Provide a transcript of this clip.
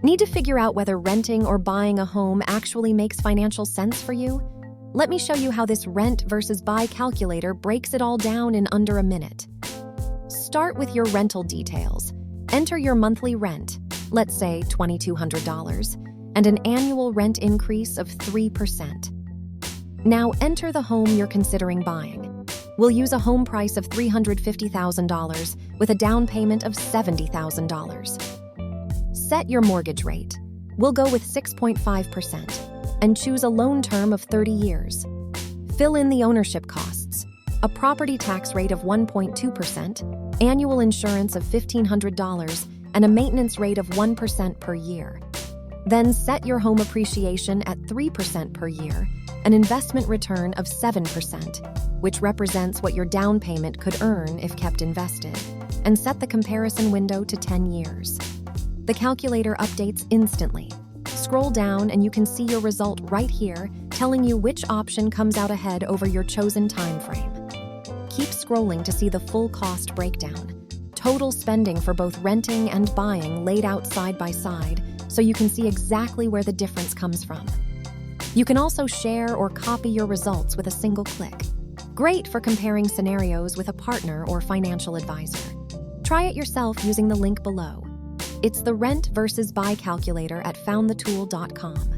Need to figure out whether renting or buying a home actually makes financial sense for you? Let me show you how this rent versus buy calculator breaks it all down in under a minute. Start with your rental details. Enter your monthly rent, let's say $2,200, and an annual rent increase of 3%. Now enter the home you're considering buying. We'll use a home price of $350,000 with a down payment of $70,000. Set your mortgage rate. We'll go with 6.5% and choose a loan term of 30 years. Fill in the ownership costs, a property tax rate of 1.2%, annual insurance of $1,500, and a maintenance rate of 1% per year. Then set your home appreciation at 3% per year, an investment return of 7%, which represents what your down payment could earn if kept invested, and set the comparison window to 10 years. The calculator updates instantly. Scroll down and you can see your result right here, telling you which option comes out ahead over your chosen time frame. Keep scrolling to see the full cost breakdown. Total spending for both renting and buying laid out side by side, so you can see exactly where the difference comes from. You can also share or copy your results with a single click. Great for comparing scenarios with a partner or financial advisor. Try it yourself using the link below. It's the rent versus buy calculator at foundthetool.com.